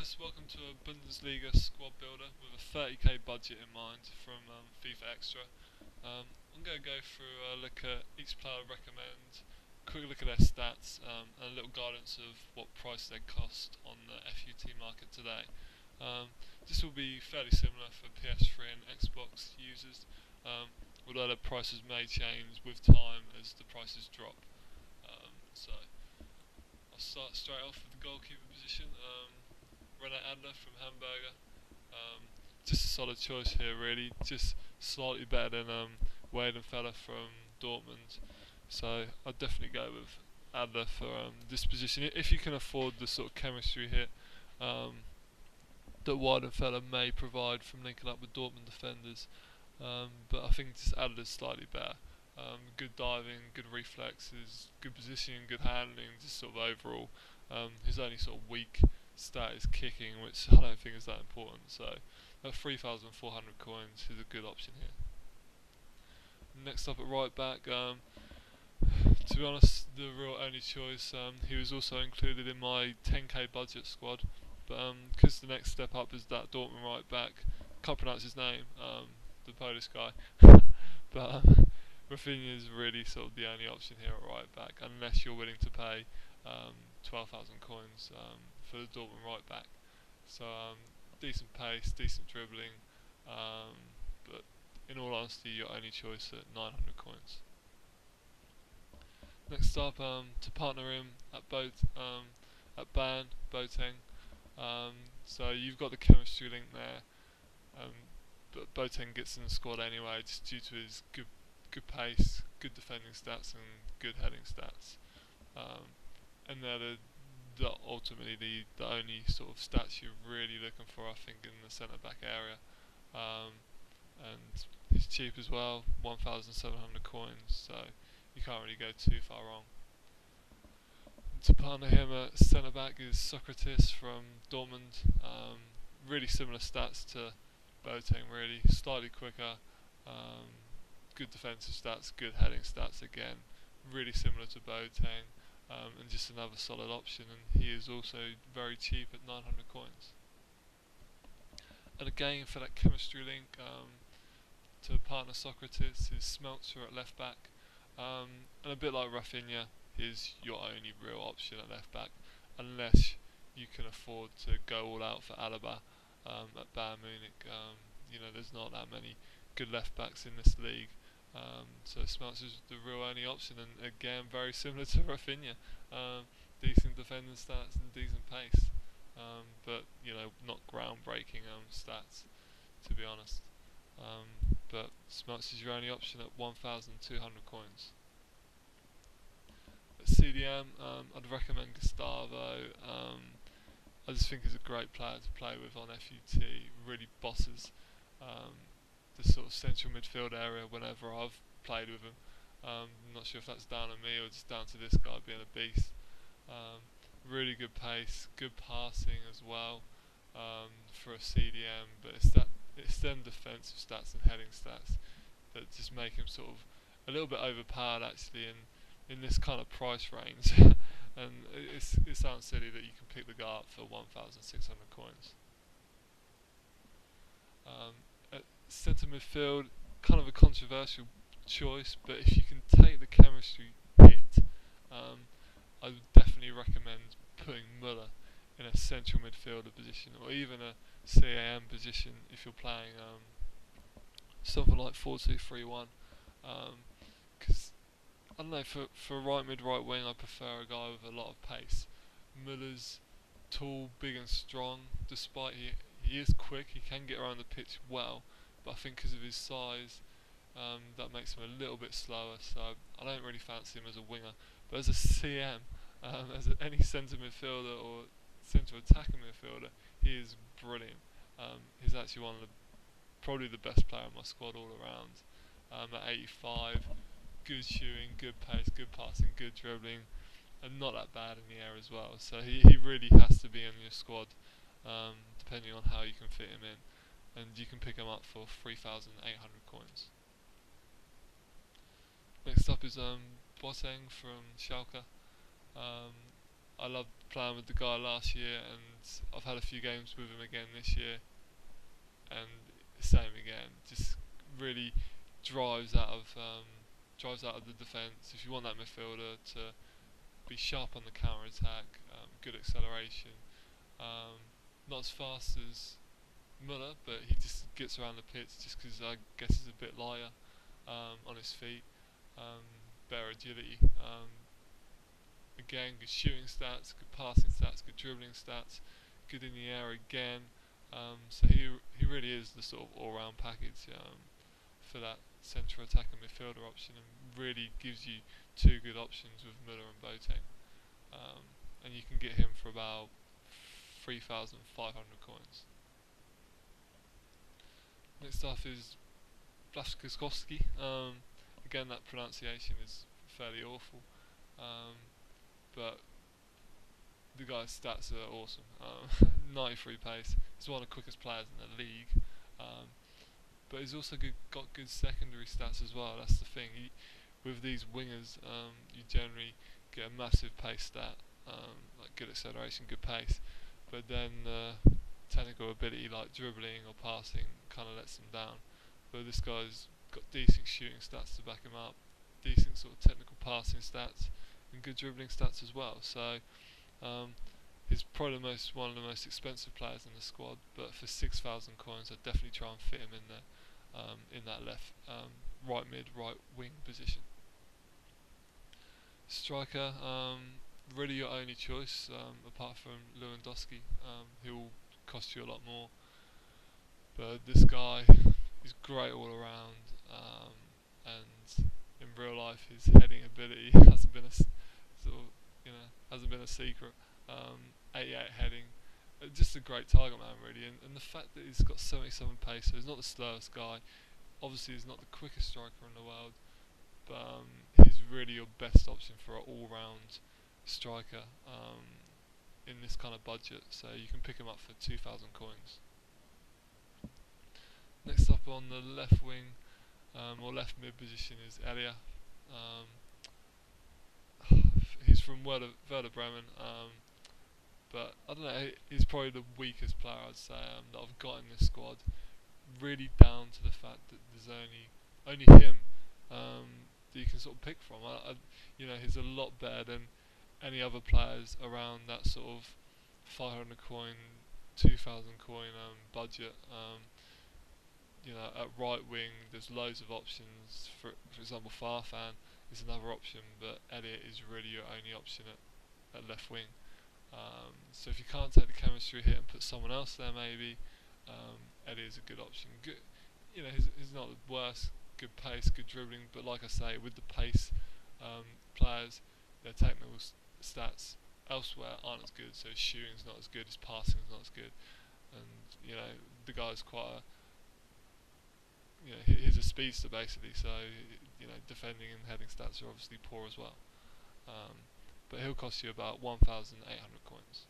guys, welcome to a Bundesliga Squad Builder with a 30k budget in mind from FIFA Extra. I'm going to go through a look at each player I recommend, quick look at their stats, and a little guidance of what price they cost on the FUT market today. This will be fairly similar for PS3 and Xbox users, although the prices may change with time as the prices drop. So I'll start straight off with the goalkeeper position. Renat Adler from Hamburger. Just a solid choice here, really. Just slightly better than Weidenfeller from Dortmund. So I'd definitely go with Adler for this position. If you can afford the sort of chemistry here that Weidenfeller may provide from linking up with Dortmund defenders. But I think just Adler's slightly better. Good diving, good reflexes, good positioning, good handling, just sort of overall. His only sort of weak stat is kicking, which I don't think is that important. So at 3,400 coins is a good option here. Next up at right back, to be honest, the real only choice. He was also included in my 10k budget squad, but because the next step up is that Dortmund right back. Can't pronounce his name, the Polish guy, but Rafinha is really sort of the only option here at right back, unless you're willing to pay 12,000 coins for the Dortmund right back. So decent pace, decent dribbling, but in all honesty, your only choice at 900 coins. Next up, to partner him at Boateng. So you've got the chemistry link there, but Boateng gets in the squad anyway, just due to his good pace, good defending stats, and good heading stats. And they're ultimately the only sort of stats you're really looking for, I think, in the centre back area. And he's cheap as well, 1,700 coins, so you can't really go too far wrong. To partner him at centre back is Socrates from Dortmund. Really similar stats to Boateng, really, slightly quicker. Good defensive stats, good heading stats again, really similar to Boateng, and just another solid option, and he is also very cheap at 900 coins. And again, for that chemistry link, to partner Socrates is Smeltzer at left back, and a bit like Rafinha, is your only real option at left back, unless you can afford to go all out for Alaba at Bayern Munich. There's not that many good left backs in this league. So Smeltzer's the real only option, and again very similar to Rafinha, decent defending stats and decent pace, but not groundbreaking stats, to be honest. But Smeltzer's your only option at 1,200 coins. At CDM, I'd recommend Gustavo. I just think he's a great player to play with on FUT. Really bosses the sort of central midfield area whenever I've played with him. I'm not sure if that's down to me or just down to this guy being a beast. Really good pace, good passing as well for a CDM, but it's them defensive stats and heading stats that just make him sort of a little bit overpowered actually in this kind of price range. And it sounds silly that you can pick the guy up for 1,600 coins. At centre midfield, kind of a controversial choice, but if you can take the chemistry hit, I would definitely recommend putting Müller in a central midfielder position, or even a CAM position if you're playing something like 4-2-3-1. Because I don't know, for right mid, right wing, I prefer a guy with a lot of pace. Müller's tall, big and strong, despite he is quick, he can get around the pitch well, but I think because of his size, that makes him a little bit slower, so I don't really fancy him as a winger. But as a CM, any centre midfielder or central attacking midfielder, he is brilliant. He's actually probably the best player in my squad all around. At 85, good shooting, good pace, good passing, good dribbling, and not that bad in the air as well. So he really has to be in your squad, depending on how you can fit him in. And you can pick him up for 3,800 coins. Next up is Boateng from Schalke. I loved playing with the guy last year, and I've had a few games with him again this year, and same again. Just really drives out of the defence. If you want that midfielder to be sharp on the counter attack, good acceleration, not as fast as Muller, but he just gets around the pitch just because I guess he's a bit lighter on his feet, better agility. Again, good shooting stats, good passing stats, good dribbling stats, good in the air again. So he really is the sort of all-round package for that central attacking midfielder option, and really gives you two good options with Muller and Boateng. And you can get him for about 3,500 coins. Next up is Blaszczykowski. Again, that pronunciation is fairly awful, but the guy's stats are awesome. 93 pace. He's one of the quickest players in the league, but he's also got good secondary stats as well. That's the thing. With these wingers, you generally get a massive pace stat, like good acceleration, good pace, but then technical ability like dribbling or passing kind of lets him down. But this guy's got decent shooting stats to back him up, decent sort of technical passing stats, and good dribbling stats as well. So he's probably one of the most expensive players in the squad. But for 6,000 coins, I'd definitely try and fit him in there, in that left, right mid, right wing position. Striker, really your only choice, apart from Lewandowski, who will cost you a lot more. But this guy is great all around, and in real life his heading ability hasn't been a secret. 88 heading, just a great target man really, and the fact that he's got 77 pace, so he's not the slowest guy. Obviously he's not the quickest striker in the world, but he's really your best option for an all-round striker in this kind of budget. So you can pick him up for 2,000 coins. Next up on the left wing or left mid position is Elia. He's from Werder Bremen, but I don't know, he's probably the weakest player I'd say that I've got in this squad. Really down to the fact that there's only him that you can sort of pick from. He's a lot better than any other players around that sort of 500 coin, 2,000 coin budget. At right wing, there's loads of options. For example, Farfan is another option, but Elliot is really your only option at left wing. So if you can't take the chemistry hit and put someone else there, maybe Elliot is a good option. Good, he's not the worst. Good pace, good dribbling, but like I say, with the pace players, their technical stats elsewhere aren't as good. So his shooting's not as good, his passing's not as good, and the guy's quite he's a speedster basically. So defending and heading stats are obviously poor as well. But he'll cost you about 1,800 coins.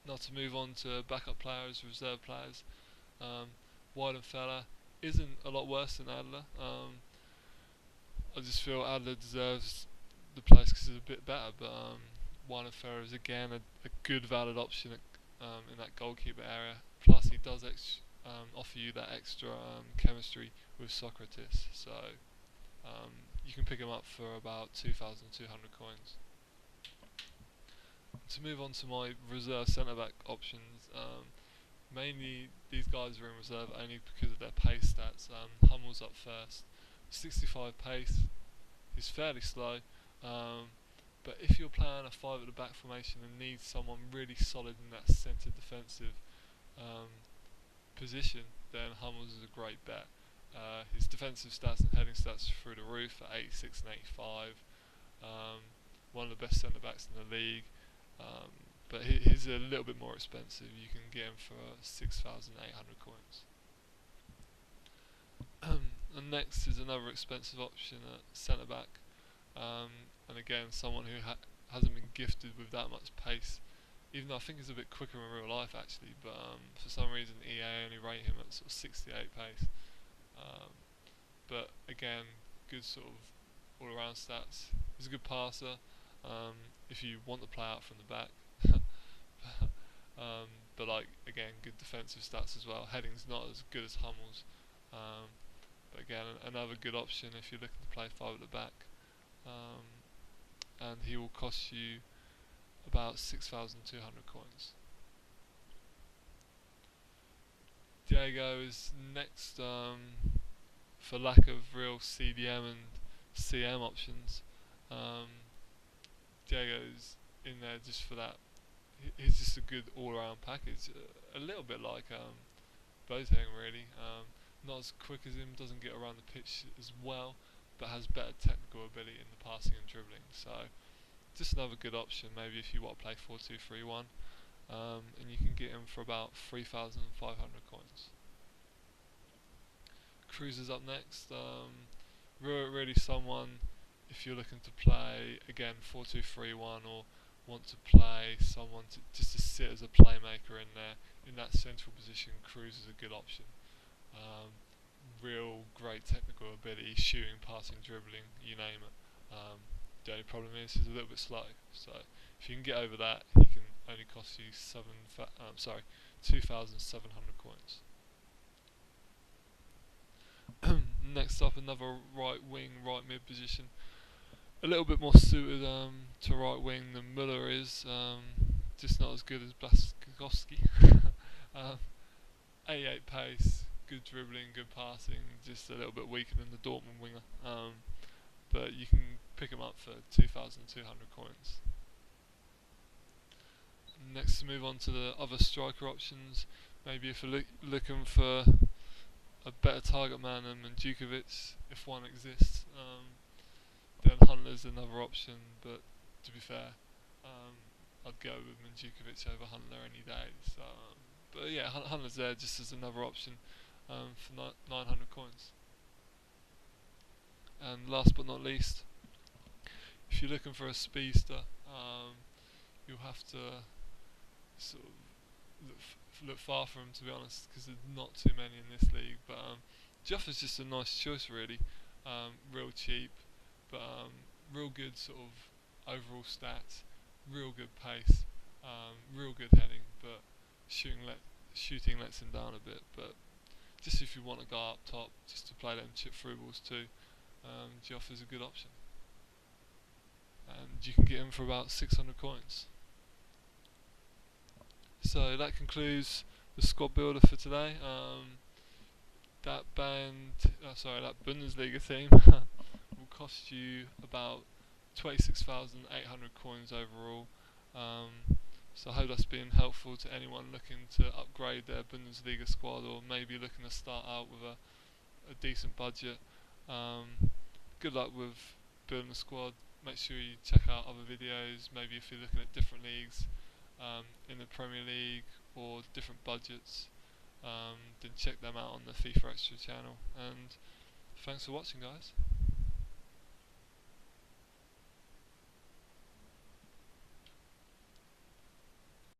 Now to move on to backup players, reserve players. Weidenfeller isn't a lot worse than Adler. I just feel Adler deserves the place because he's a bit better, but Weidenfeller is again a good valid option in that goalkeeper area. Plus he does offer you that extra chemistry with Socrates, so you can pick him up for about 2,200 coins. To move on to my reserve centre-back options, mainly these guys are in reserve only because of their pace stats. Hummel's up first, 65 pace, he's fairly slow, but if you're playing a 5 at the back formation and need someone really solid in that centre defensive position, then Hummels is a great bet. His defensive stats and heading stats are through the roof at 86 and 85, one of the best centre backs in the league, but he's a little bit more expensive. You can get him for 6,800 coins. And next is another expensive option at centre back, and again someone who hasn't been gifted with that much pace, even though I think he's a bit quicker in real life actually, but for some reason EA only rate him at sort of 68 pace. But again, good sort of all-around stats. He's a good passer. if you want to play out from the back. But like again, good defensive stats as well. Heading's not as good as Hummel's, but again another good option if you're looking to play 5 at the back. And he will cost you about 6,200 coins. Diego is next. For lack of real CDM and CM options, Diego's in there just for that. He's just a good all-around package, a little bit like Boateng really. Not as quick as him, doesn't get around the pitch as well, but has better technical ability in the passing and dribbling. So just another good option, maybe if you want to play 4-2-3-1, and you can get him for about 3,500 coins. Cruz is up next. Really someone, if you're looking to play again 4-2-3-1 or want to play someone just to sit as a playmaker in there in that central position, Cruz is a good option. Real great technical ability, shooting, passing, dribbling, you name it. The only problem is he's a little bit slow, so if you can get over that, he can only cost you 2,700 coins. Next up, another right wing, right mid position. A little bit more suited to right wing than Müller is. Just not as good as Blaskowski. 88 pace, good dribbling, good passing. Just a little bit weaker than the Dortmund winger. But you can pick him up for 2,200 coins. Next, to move on to the other striker options. Maybe if you're looking for a better target man than Mandzukic, if one exists, then Huntler's another option, but to be fair, I'd go with Mandzukic over Huntler any day. So, but yeah, Huntler's there just as another option for 900 coins. And last but not least, if you're looking for a speedster, you'll have to sort of look far from him, to be honest, because there's not too many in this league. But Joffa's just a nice choice, really. Real cheap, but real good sort of overall stats, real good pace, real good heading, but shooting lets him down a bit. But just if you want to go up top, just to play them chip through balls too, Joffa's a good option. And you can get him for about 600 coins. So that concludes the squad builder for today. That Bundesliga team will cost you about 26,800 coins overall. So I hope that's been helpful to anyone looking to upgrade their Bundesliga squad, or maybe looking to start out with a decent budget. Good luck with building a squad. Make sure you check out other videos, maybe if you're looking at different leagues in the Premier League or different budgets, then check them out on the FIFA Extra channel. And thanks for watching, guys.